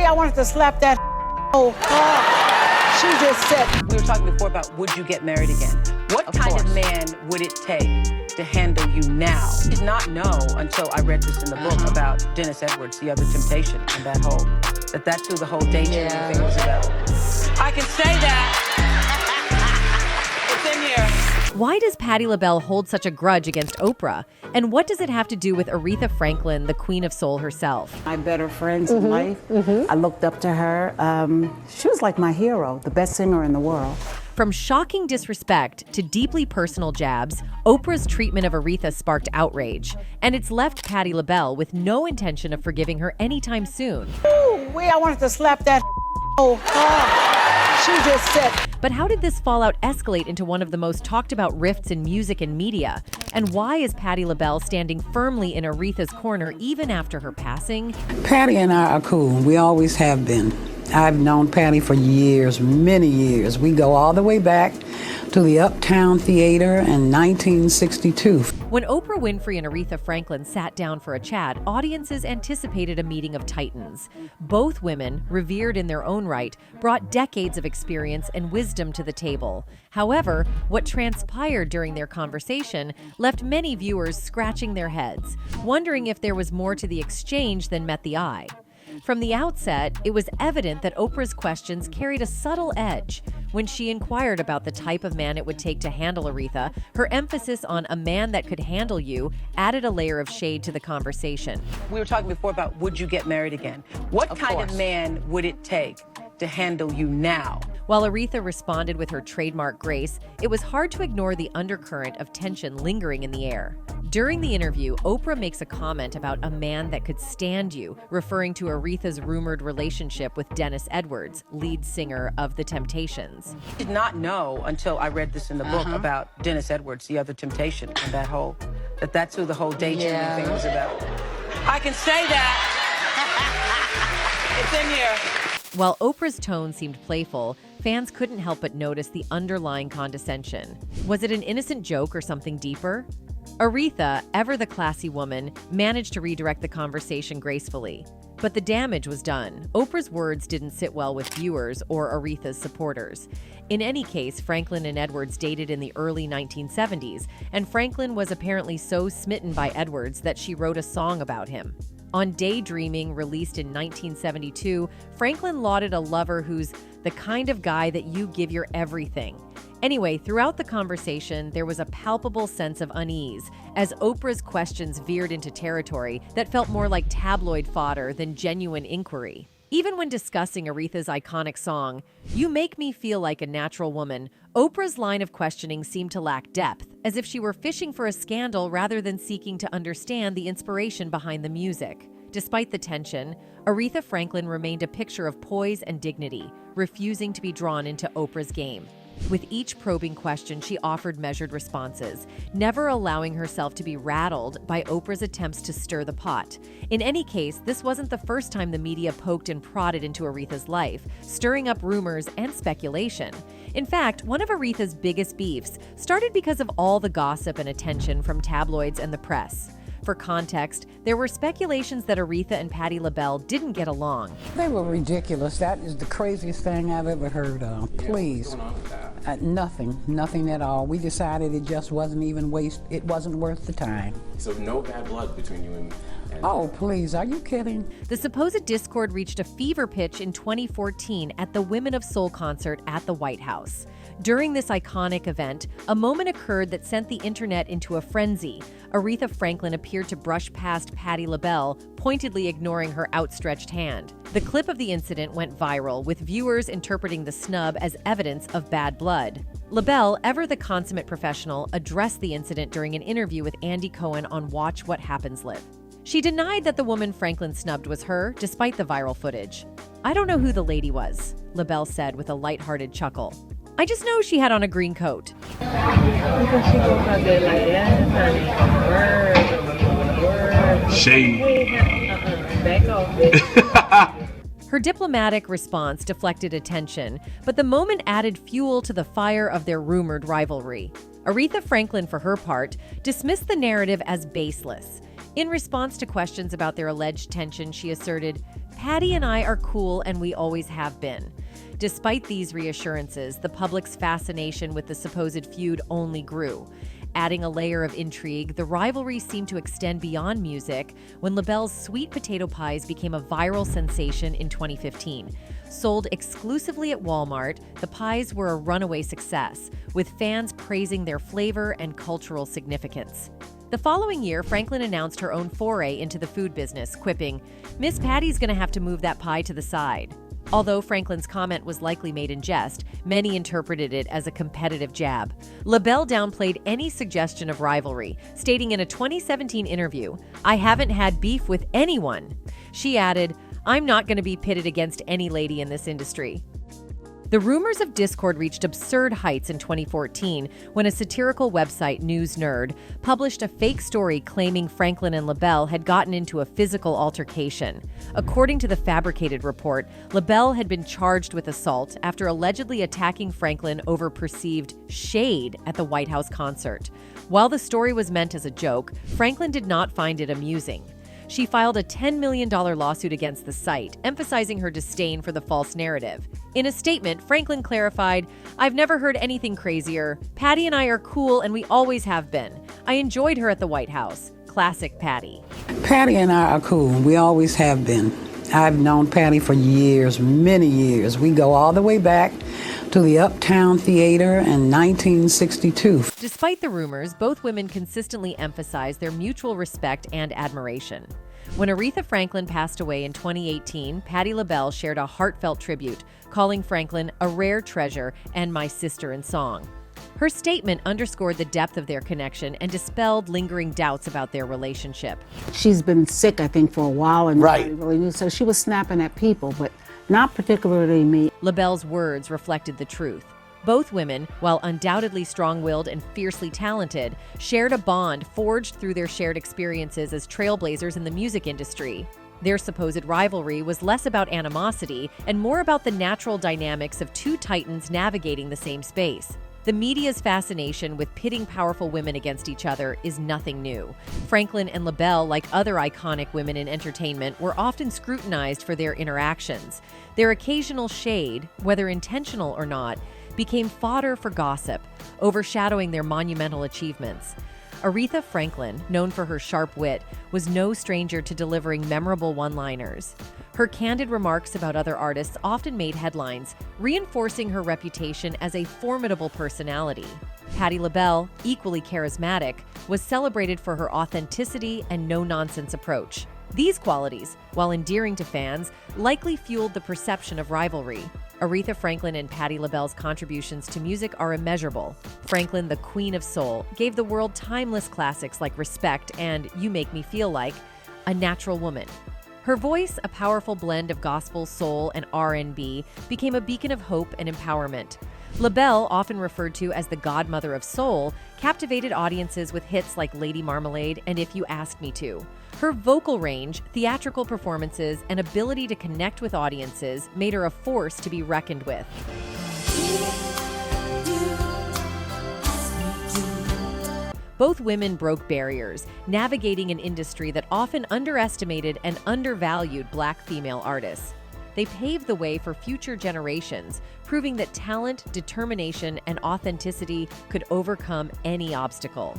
I wanted to slap that whole car. She just said. We were talking before about would you get married again? What kind of man would it take to handle you now? I did not know until I read this in the book about Dennis Edwards, The Other Temptation, and that's who the whole daydreaming thing was about. I can say that. It's in here. Why does Patti LaBelle hold such a grudge against Oprah? And what does it have to do with Aretha Franklin, the Queen of Soul herself? My better friends in life. I looked up to her. She was like my hero, the best singer in the world. From shocking disrespect to deeply personal jabs, Oprah's treatment of Aretha sparked outrage. And it's left Patti LaBelle with no intention of forgiving her anytime soon. Ooh, I wanted to slap that whole car. She just said. But how did this fallout escalate into one of the most talked about rifts in music and media? And why is Patti LaBelle standing firmly in Aretha's corner even after her passing? Patti and I are cool. We always have been. I've known Patti for years, many years. We go all the way back to the Uptown Theater in 1962. When Oprah Winfrey and Aretha Franklin sat down for a chat, audiences anticipated a meeting of titans. Both women, revered in their own right, brought decades of experience and wisdom to the table. However, what transpired during their conversation left many viewers scratching their heads, wondering if there was more to the exchange than met the eye. From the outset, it was evident that Oprah's questions carried a subtle edge. When she inquired about the type of man it would take to handle Aretha, her emphasis on a man that could handle you added a layer of shade to the conversation. We were talking before about would you get married again? What kind of man would it take to handle you now? While Aretha responded with her trademark grace, it was hard to ignore the undercurrent of tension lingering in the air. During the interview, Oprah makes a comment about a man that could stand you, referring to Aretha's rumored relationship with Dennis Edwards, lead singer of The Temptations. I did not know until I read this in the book about Dennis Edwards, The Other Temptation, and that's who the whole daydreaming thing was about. I can say that. It's in here. While Oprah's tone seemed playful, fans couldn't help but notice the underlying condescension. Was it an innocent joke or something deeper? Aretha, ever the classy woman, managed to redirect the conversation gracefully. But the damage was done. Oprah's words didn't sit well with viewers or Aretha's supporters. In any case, Franklin and Edwards dated in the early 1970s, and Franklin was apparently so smitten by Edwards that she wrote a song about him. On Daydreaming, released in 1972, Franklin lauded a lover who's the kind of guy that you give your everything. Anyway, throughout the conversation, there was a palpable sense of unease as Oprah's questions veered into territory that felt more like tabloid fodder than genuine inquiry. Even when discussing Aretha's iconic song, "You Make Me Feel Like a Natural Woman," Oprah's line of questioning seemed to lack depth, as if she were fishing for a scandal rather than seeking to understand the inspiration behind the music. Despite the tension, Aretha Franklin remained a picture of poise and dignity, refusing to be drawn into Oprah's game. With each probing question, she offered measured responses, never allowing herself to be rattled by Oprah's attempts to stir the pot. In any case, this wasn't the first time the media poked and prodded into Aretha's life, stirring up rumors and speculation. In fact, one of Aretha's biggest beefs started because of all the gossip and attention from tabloids and the press. For context, there were speculations that Aretha and Patti LaBelle didn't get along. They were ridiculous. That is the craziest thing I've ever heard of. Please. Nothing at all. We decided it just wasn't even it wasn't worth the time. So no bad blood between you and Oh, please, are you kidding? The supposed discord reached a fever pitch in 2014 at the Women of Soul concert at the White House. During this iconic event, a moment occurred that sent the internet into a frenzy. Aretha Franklin appeared to brush past Patti LaBelle, pointedly ignoring her outstretched hand. The clip of the incident went viral, with viewers interpreting the snub as evidence of bad blood. LaBelle, ever the consummate professional, addressed the incident during an interview with Andy Cohen on Watch What Happens Live. She denied that the woman Franklin snubbed was her, despite the viral footage. "I don't know who the lady was," LaBelle said with a lighthearted chuckle. "I just know she had on a green coat." Shade. Her diplomatic response deflected attention, but the moment added fuel to the fire of their rumored rivalry. Aretha Franklin, for her part, dismissed the narrative as baseless. In response to questions about their alleged tension, she asserted, "Patti and I are cool and we always have been." Despite these reassurances, the public's fascination with the supposed feud only grew. Adding a layer of intrigue, the rivalry seemed to extend beyond music when LaBelle's sweet potato pies became a viral sensation in 2015. Sold exclusively at Walmart, the pies were a runaway success, with fans praising their flavor and cultural significance. The following year, Franklin announced her own foray into the food business, quipping, "Miss Patti's gonna have to move that pie to the side." Although Franklin's comment was likely made in jest, many interpreted it as a competitive jab. LaBelle downplayed any suggestion of rivalry, stating in a 2017 interview, "I haven't had beef with anyone." She added, "I'm not going to be pitted against any lady in this industry." The rumors of discord reached absurd heights in 2014 when a satirical website, News Nerd, published a fake story claiming Franklin and LaBelle had gotten into a physical altercation. According to the fabricated report, LaBelle had been charged with assault after allegedly attacking Franklin over perceived shade at the White House concert. While the story was meant as a joke, Franklin did not find it amusing. She filed a $10 million lawsuit against the site, emphasizing her disdain for the false narrative. In a statement, Franklin clarified, "I've never heard anything crazier. Patti and I are cool and we always have been. I enjoyed her at the White House." Classic Patti. Patti and I are cool. We always have been. I've known Patti for years, many years. We go all the way back to the Uptown Theater in 1962. Despite the rumors, both women consistently emphasized their mutual respect and admiration. When Aretha Franklin passed away in 2018, Patti LaBelle shared a heartfelt tribute, calling Franklin a rare treasure and my sister in song. Her statement underscored the depth of their connection and dispelled lingering doubts about their relationship. She's been sick, I think, for a while, and Right. nobody really knew. So she was snapping at people, but not particularly me. LaBelle's words reflected the truth. Both women, while undoubtedly strong-willed and fiercely talented, shared a bond forged through their shared experiences as trailblazers in the music industry. Their supposed rivalry was less about animosity and more about the natural dynamics of two titans navigating the same space. The media's fascination with pitting powerful women against each other is nothing new. Franklin and LaBelle, like other iconic women in entertainment, were often scrutinized for their interactions. Their occasional shade, whether intentional or not, became fodder for gossip, overshadowing their monumental achievements. Aretha Franklin, known for her sharp wit, was no stranger to delivering memorable one-liners. Her candid remarks about other artists often made headlines, reinforcing her reputation as a formidable personality. Patti LaBelle, equally charismatic, was celebrated for her authenticity and no-nonsense approach. These qualities, while endearing to fans, likely fueled the perception of rivalry. Aretha Franklin and Patti LaBelle's contributions to music are immeasurable. Franklin, the Queen of Soul, gave the world timeless classics like Respect and You Make Me Feel Like a Natural Woman. Her voice, a powerful blend of gospel, soul, and R&B, became a beacon of hope and empowerment. LaBelle, often referred to as the godmother of soul, captivated audiences with hits like Lady Marmalade and If You Asked Me To. Her vocal range, theatrical performances, and ability to connect with audiences made her a force to be reckoned with. Both women broke barriers, navigating an industry that often underestimated and undervalued Black female artists. They paved the way for future generations, proving that talent, determination, and authenticity could overcome any obstacle.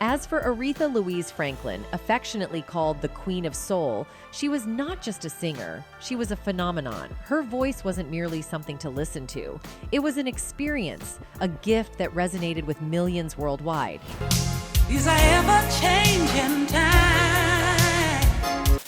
As for Aretha Louise Franklin, affectionately called the Queen of Soul, she was not just a singer, she was a phenomenon. Her voice wasn't merely something to listen to. It was an experience, a gift that resonated with millions worldwide. These are ever-changing times.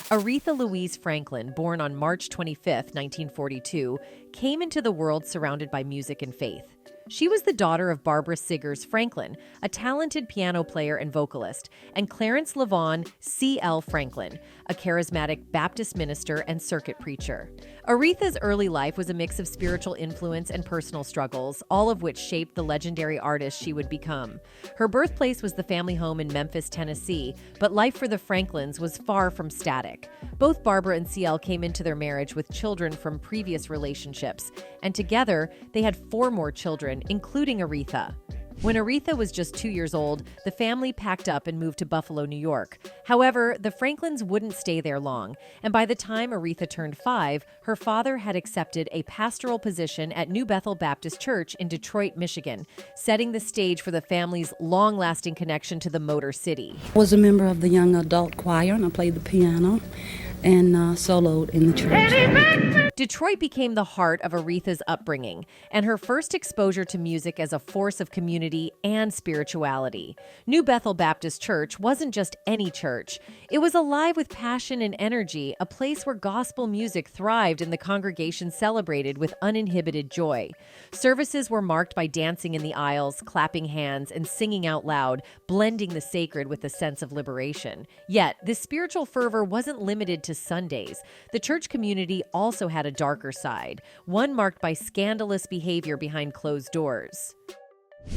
Aretha Louise Franklin, born on March 25, 1942, came into the world surrounded by music and faith. She was the daughter of Barbara Siggers Franklin, a talented piano player and vocalist, and Clarence LaVaughn C.L. Franklin, a charismatic Baptist minister and circuit preacher. Aretha's early life was a mix of spiritual influence and personal struggles, all of which shaped the legendary artist she would become. Her birthplace was the family home in Memphis, Tennessee, but life for the Franklins was far from static. Both Barbara and C.L. came into their marriage with children from previous relationships, and together they had 4 more children, including Aretha. When Aretha was just 2 years old, the family packed up and moved to Buffalo, New York. However, the Franklins wouldn't stay there long, and by the time Aretha turned 5, her father had accepted a pastoral position at New Bethel Baptist Church in Detroit, Michigan, setting the stage for the family's long-lasting connection to the Motor City. I was a member of the young adult choir, and I played the piano and soloed in the church. Detroit became the heart of Aretha's upbringing and her first exposure to music as a force of community and spirituality. New Bethel Baptist Church wasn't just any church. It was alive with passion and energy, a place where gospel music thrived and the congregation celebrated with uninhibited joy. Services were marked by dancing in the aisles, clapping hands, and singing out loud, blending the sacred with the sense of liberation. Yet, this spiritual fervor wasn't limited to Sundays. The church community also had a darker side, one marked by scandalous behavior behind closed doors.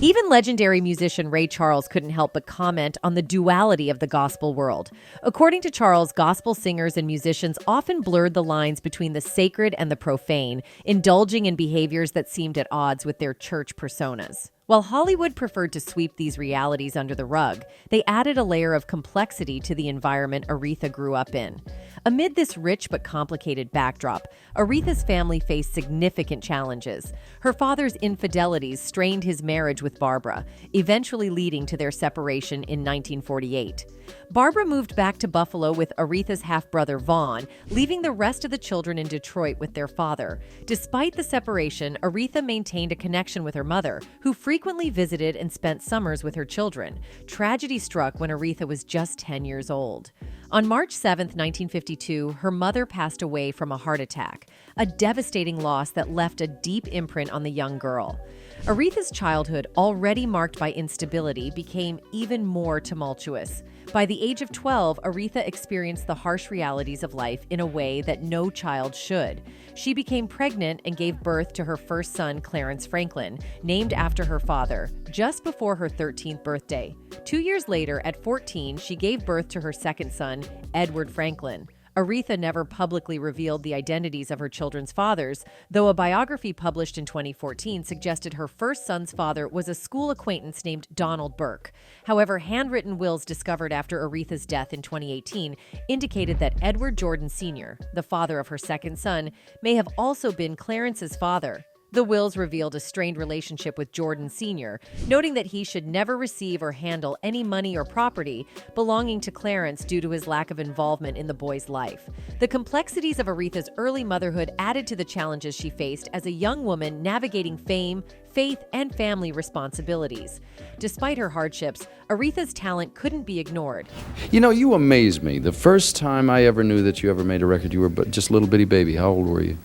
Even legendary musician Ray Charles couldn't help but comment on the duality of the gospel world. According to Charles, gospel singers and musicians often blurred the lines between the sacred and the profane, indulging in behaviors that seemed at odds with their church personas. While Hollywood preferred to sweep these realities under the rug, they added a layer of complexity to the environment Aretha grew up in. Amid this rich but complicated backdrop, Aretha's family faced significant challenges. Her father's infidelities strained his marriage with Barbara, eventually leading to their separation in 1948. Barbara moved back to Buffalo with Aretha's half-brother Vaughn, leaving the rest of the children in Detroit with their father. Despite the separation, Aretha maintained a connection with her mother, who frequently visited and spent summers with her children. Tragedy struck when Aretha was just 10 years old. On March 7, 1952, her mother passed away from a heart attack, a devastating loss that left a deep imprint on the young girl. Aretha's childhood, already marked by instability, became even more tumultuous. By the age of 12, Aretha experienced the harsh realities of life in a way that no child should. She became pregnant and gave birth to her first son, Clarence Franklin, named after her father, just before her 13th birthday. 2 years later, at 14, she gave birth to her second son, Edward Franklin. Aretha never publicly revealed the identities of her children's fathers, though a biography published in 2014 suggested her first son's father was a school acquaintance named Donald Burke. However, handwritten wills discovered after Aretha's death in 2018 indicated that Edward Jordan Sr., the father of her second son, may have also been Clarence's father. The wills revealed a strained relationship with Jordan Sr., noting that he should never receive or handle any money or property belonging to Clarence due to his lack of involvement in the boy's life. The complexities of Aretha's early motherhood added to the challenges she faced as a young woman navigating fame, faith, and family responsibilities. Despite her hardships, Aretha's talent couldn't be ignored. You know, you amaze me. The first time I ever knew that you ever made a record, you were just a little bitty baby. How old were you?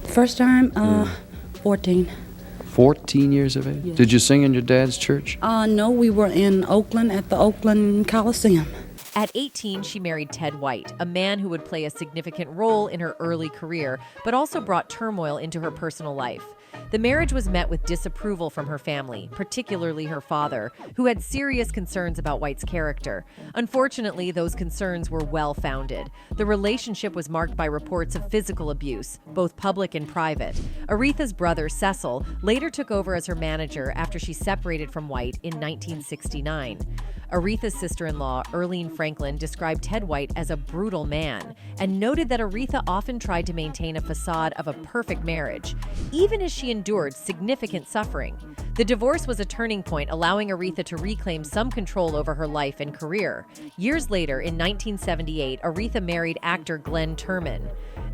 First time, 14. 14 years of age? Yes. Did you sing in your dad's church? No, we were in Oakland at the Oakland Coliseum. At 18, she married Ted White, a man who would play a significant role in her early career, but also brought turmoil into her personal life. The marriage was met with disapproval from her family, particularly her father, who had serious concerns about White's character. Unfortunately, those concerns were well-founded. The relationship was marked by reports of physical abuse, both public and private. Aretha's brother, Cecil, later took over as her manager after she separated from White in 1969. Aretha's sister-in-law, Earlene Franklin, described Ted White as a brutal man and noted that Aretha often tried to maintain a facade of a perfect marriage, even as she endured significant suffering. The divorce was a turning point, allowing Aretha to reclaim some control over her life and career. Years later, in 1978, Aretha married actor Glenn Turman.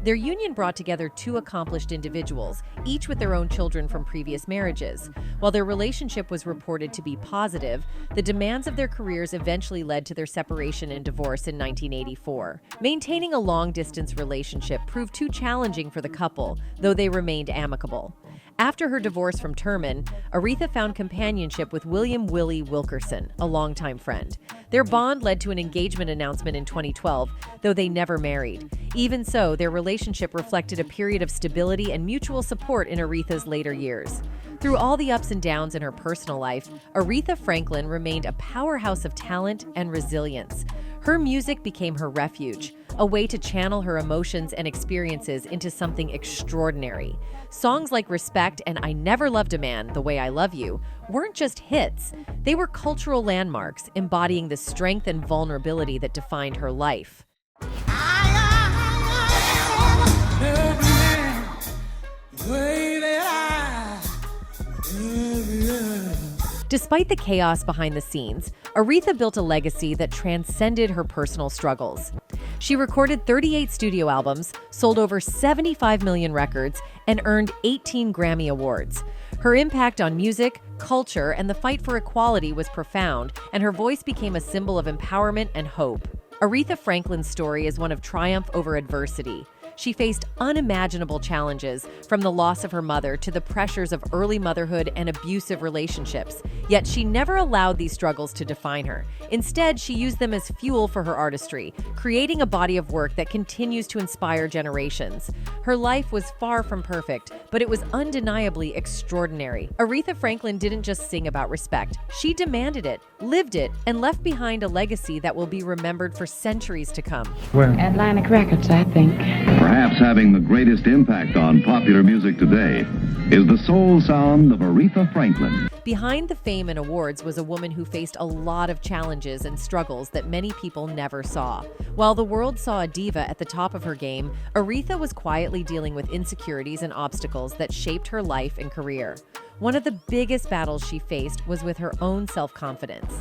Their union brought together two accomplished individuals, each with their own children from previous marriages. While their relationship was reported to be positive, the demands of their careers eventually led to their separation and divorce in 1984. Maintaining a long-distance relationship proved too challenging for the couple, though they remained amicable. After her divorce from Turman, Aretha found companionship with William Willie Wilkerson, a longtime friend. Their bond led to an engagement announcement in 2012, though they never married. Even so, their relationship reflected a period of stability and mutual support in Aretha's later years. Through all the ups and downs in her personal life, Aretha Franklin remained a powerhouse of talent and resilience. Her music became her refuge, a way to channel her emotions and experiences into something extraordinary. Songs like Respect and I Never Loved a Man the Way I Love You weren't just hits. They were cultural landmarks embodying the strength and vulnerability that defined her life. Despite the chaos behind the scenes, Aretha built a legacy that transcended her personal struggles. She recorded 38 studio albums, sold over 75 million records, and earned 18 Grammy Awards. Her impact on music, culture, and the fight for equality was profound, and her voice became a symbol of empowerment and hope. Aretha Franklin's story is one of triumph over adversity. She faced unimaginable challenges, from the loss of her mother to the pressures of early motherhood and abusive relationships. Yet she never allowed these struggles to define her. Instead, she used them as fuel for her artistry, creating a body of work that continues to inspire generations. Her life was far from perfect, but it was undeniably extraordinary. Aretha Franklin didn't just sing about respect. She demanded it, lived it, and left behind a legacy that will be remembered for centuries to come. Atlantic Records, I think. Perhaps having the greatest impact on popular music today is the soul sound of Aretha Franklin. Behind the fame and awards was a woman who faced a lot of challenges and struggles that many people never saw. While the world saw a diva at the top of her game, Aretha was quietly dealing with insecurities and obstacles that shaped her life and career. One of the biggest battles she faced was with her own self-confidence.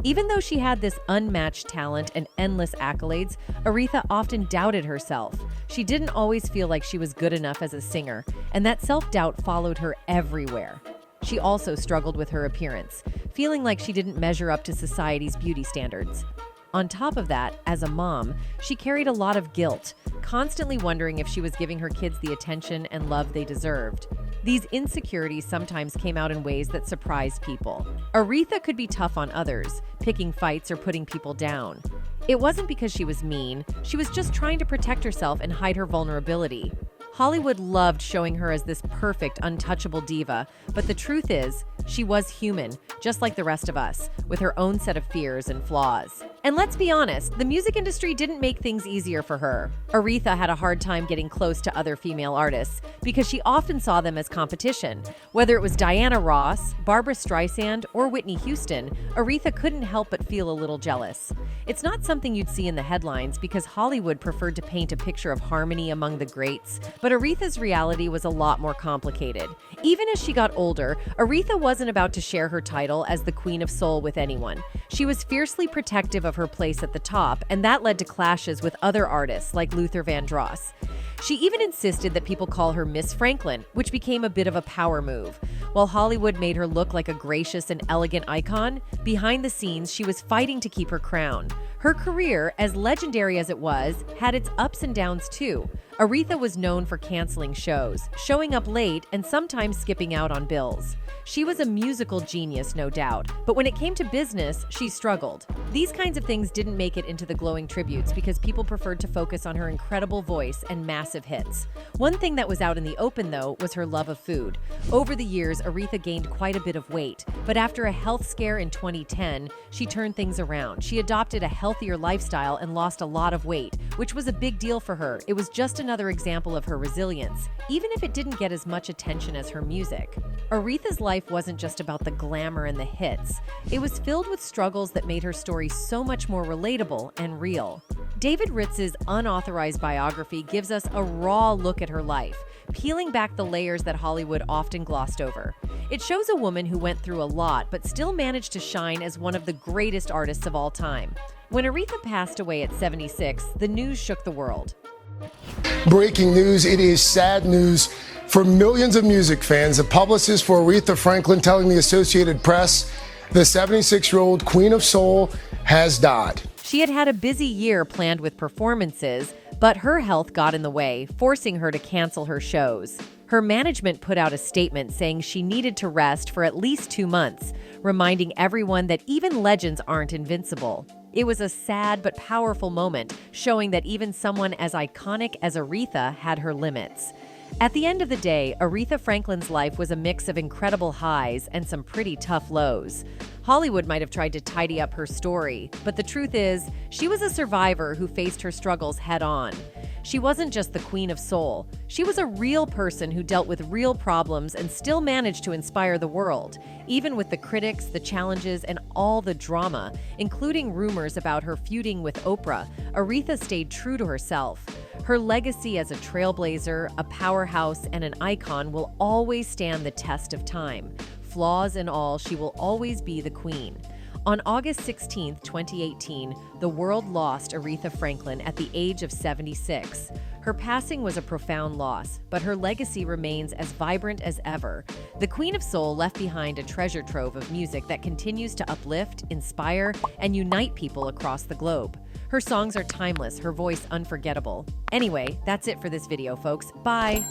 Even though she had this unmatched talent and endless accolades, Aretha often doubted herself. She didn't always feel like she was good enough as a singer, and that self-doubt followed her everywhere. She also struggled with her appearance, feeling like she didn't measure up to society's beauty standards. On top of that, as a mom, she carried a lot of guilt, constantly wondering if she was giving her kids the attention and love they deserved. These insecurities sometimes came out in ways that surprised people. Aretha could be tough on others, picking fights or putting people down. It wasn't because she was mean, she was just trying to protect herself and hide her vulnerability. Hollywood loved showing her as this perfect, untouchable diva, but the truth is, she was human, just like the rest of us, with her own set of fears and flaws. And let's be honest, the music industry didn't make things easier for her. Aretha had a hard time getting close to other female artists because she often saw them as competition. Whether it was Diana Ross, Barbra Streisand, or Whitney Houston, Aretha couldn't help but feel a little jealous. It's not something you'd see in the headlines because Hollywood preferred to paint a picture of harmony among the greats, but Aretha's reality was a lot more complicated. Even as she got older, Aretha wasn't about to share her title as the Queen of Soul with anyone. She was fiercely protective of her place at the top, and that led to clashes with other artists like Luther Vandross. She even insisted that people call her Miss Franklin, which became a bit of a power move. While Hollywood made her look like a gracious and elegant icon, behind the scenes she was fighting to keep her crown. Her career, as legendary as it was, had its ups and downs too. Aretha was known for canceling shows, showing up late, and sometimes skipping out on bills. She was a musical genius, no doubt, but when it came to business, she struggled. These kinds of things didn't make it into the glowing tributes because people preferred to focus on her incredible voice and massive hits. One thing that was out in the open, though, was her love of food. Over the years, Aretha gained quite a bit of weight, but after a health scare in 2010, she turned things around. She adopted a healthier lifestyle and lost a lot of weight, which was a big deal for her. It was just another example of her resilience, even if it didn't get as much attention as her music. Aretha's life wasn't just about the glamour and the hits. It was filled with struggles that made her story so much more relatable and real. David Ritz's unauthorized biography gives us a raw look at her life, peeling back the layers that Hollywood often glossed over. It shows a woman who went through a lot but still managed to shine as one of the greatest artists of all time. When Aretha passed away at 76, the news shook the world. Breaking news, it is sad news for millions of music fans. The publicist for Aretha Franklin telling the Associated Press the 76-year-old Queen of Soul has died. She had had a busy year planned with performances, but her health got in the way, forcing her to cancel her shows. Her management put out a statement saying she needed to rest for at least 2 months, reminding everyone that even legends aren't invincible. It was a sad but powerful moment, showing that even someone as iconic as Aretha had her limits. At the end of the day, Aretha Franklin's life was a mix of incredible highs and some pretty tough lows. Hollywood might have tried to tidy up her story, but the truth is, she was a survivor who faced her struggles head-on. She wasn't just the queen of soul. She was a real person who dealt with real problems and still managed to inspire the world, even with the critics, the challenges, and all the drama, including rumors about her feuding with Oprah. Aretha stayed true to herself. Her legacy as a trailblazer, a powerhouse, and an icon will always stand the test of time. Flaws and all, she will always be the queen. On August 16, 2018, the world lost Aretha Franklin at the age of 76. Her passing was a profound loss, but her legacy remains as vibrant as ever. The Queen of Soul left behind a treasure trove of music that continues to uplift, inspire, and unite people across the globe. Her songs are timeless, her voice unforgettable. Anyway, that's it for this video, folks. Bye!